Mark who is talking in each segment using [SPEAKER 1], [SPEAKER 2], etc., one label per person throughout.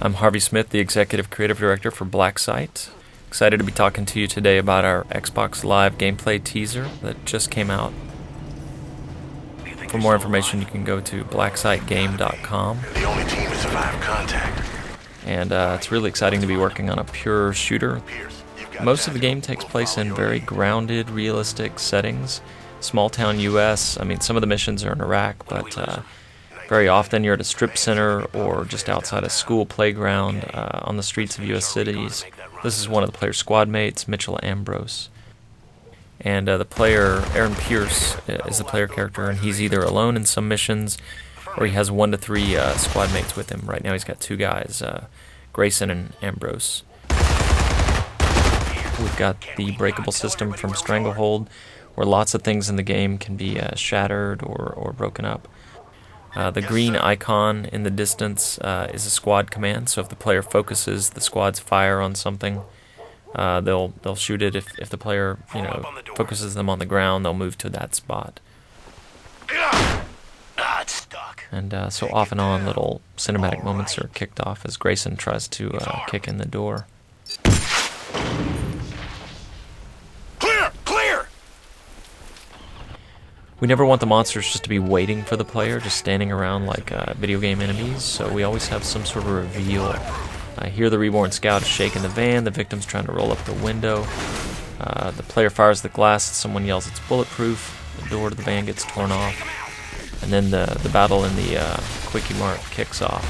[SPEAKER 1] I'm Harvey Smith, the Executive Creative Director for Blacksite. Excited to be talking to you today about our Xbox Live gameplay teaser that just came out. For more information, you can go to blacksiteGame.com.
[SPEAKER 2] The only team to survive contact.
[SPEAKER 1] And it's really exciting to be working on a pure shooter. Most of the game takes place in very grounded, realistic settings. Small town US, I mean, some of the missions are in Iraq, but very often you're at a strip center or just outside a school playground on the streets of US cities. This is one of the player's squad mates, Mitchell Ambrose. And the player, Aaron Pierce, is the player character, and he's either alone in some missions or he has 1 to 3 squad mates with him. Right now he's got 2 guys, Grayson and Ambrose. We've got the breakable system from Stranglehold, where lots of things in the game can be shattered or broken up. The green icon in the distance is a squad command, so if the player focuses the squad's fire on something, they'll shoot it. If the player focuses them on the ground, they'll move to that spot.
[SPEAKER 2] It's stuck.
[SPEAKER 1] And so off and on, little cinematic moments are kicked off as Grayson tries to kick in the door.
[SPEAKER 2] Clear!
[SPEAKER 1] We never want the monsters just to be waiting for the player, just standing around like video game enemies, so we always have some sort of reveal. Here the reborn scout is shaking the van, the victim's trying to roll up the window. The player fires the glass, someone yells it's bulletproof, the door to the van gets torn off, and then the battle in the Quickie Mart kicks off.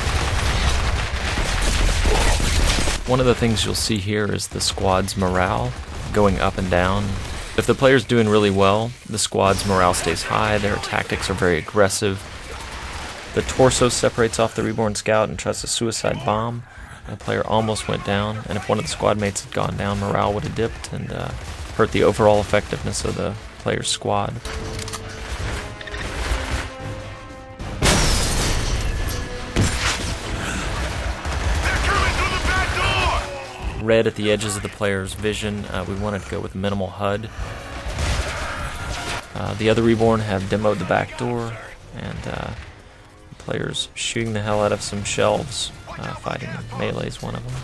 [SPEAKER 1] One of the things you'll see here is the squad's morale going up and down. If the player's doing really well, the squad's morale stays high, their tactics are very aggressive. The torso separates off the reborn scout and tries a suicide bomb. The player almost went down, and if one of the squad mates had gone down, morale would have dipped and hurt the overall effectiveness of the player's squad. Red at the edges of the player's vision. We wanted to go with minimal HUD. The other Reborn have demoed the back door, and the player's shooting the hell out of some shelves, fighting melee's one of them.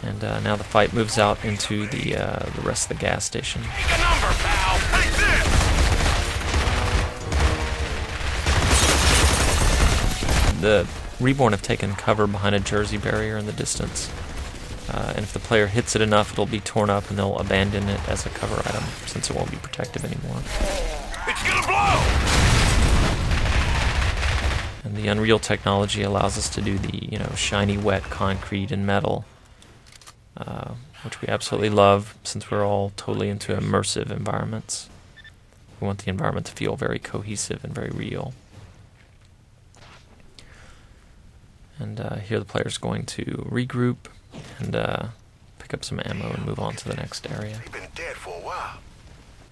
[SPEAKER 1] And now the fight moves out into the rest of the gas station.
[SPEAKER 2] Take a number, pal. Take this.
[SPEAKER 1] The Reborn have taken cover behind a Jersey barrier in the distance. And if the player hits it enough, it'll be torn up and they'll abandon it as a cover item since it won't be protective anymore.
[SPEAKER 2] It's gonna blow!
[SPEAKER 1] And the Unreal technology allows us to do the, shiny, wet concrete and metal, which we absolutely love since we're all totally into immersive environments. We want the environment to feel very cohesive and very real. And here the player's going to regroup and pick up some ammo and move on to the next area.
[SPEAKER 2] They've been dead for a while.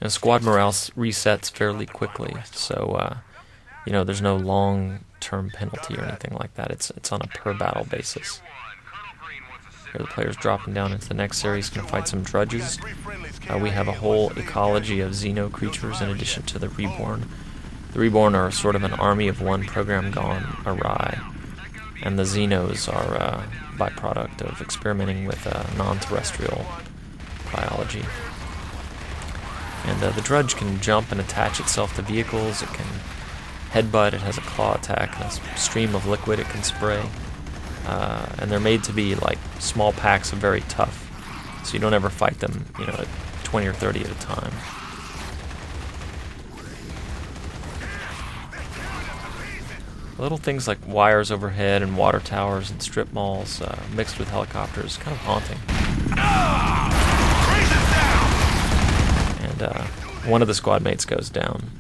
[SPEAKER 1] And squad morale resets fairly quickly, so there's no long-term penalty or anything like that. It's on a per-battle basis. Here the player's dropping down into the next area. He's going to fight some drudges. We have a whole ecology of Xeno creatures in addition to the Reborn. The Reborn are sort of an army of one program gone awry, and the Xenos are a byproduct of experimenting with non-terrestrial biology. And the Drudge can jump and attach itself to vehicles, it can headbutt, it has a claw attack, and a stream of liquid it can spray. And they're made to be like small packs of very tough, so you don't ever fight them, at 20 or 30 at a time. Little things like wires overhead and water towers and strip malls mixed with helicopters, kind of haunting. And one of the squad mates goes down,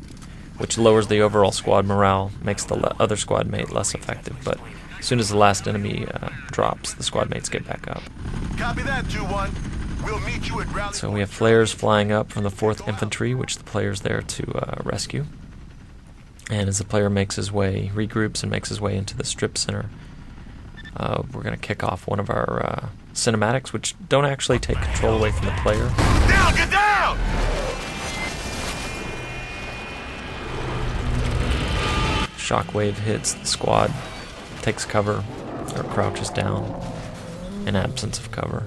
[SPEAKER 1] which lowers the overall squad morale, makes the other squad mate less effective, but as soon as the last enemy drops, the squad mates get back up.
[SPEAKER 2] Copy that, 2-1. We'll meet you at Rally.
[SPEAKER 1] So we have flares flying up from the 4th Infantry, which the player's there to rescue. And as the player regroups and makes his way into the strip center, we're going to kick off one of our cinematics, which don't actually take control away from the player.
[SPEAKER 2] Down, get down!
[SPEAKER 1] Shockwave hits, the squad takes cover or crouches down. in absence of cover.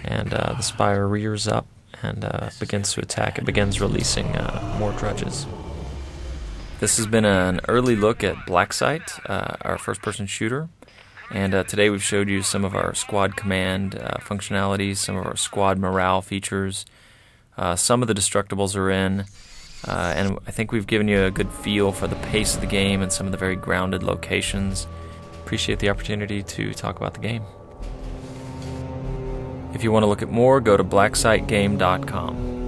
[SPEAKER 1] And the Spire rears up and begins to attack. It begins releasing more drudges. This has been an early look at Blacksite, our first-person shooter. And today we've showed you some of our squad command functionalities, some of our squad morale features. Some of the destructibles are in. And I think we've given you a good feel for the pace of the game and some of the very grounded locations. Appreciate the opportunity to talk about the game. If you want to look at more, go to blacksiteGame.com.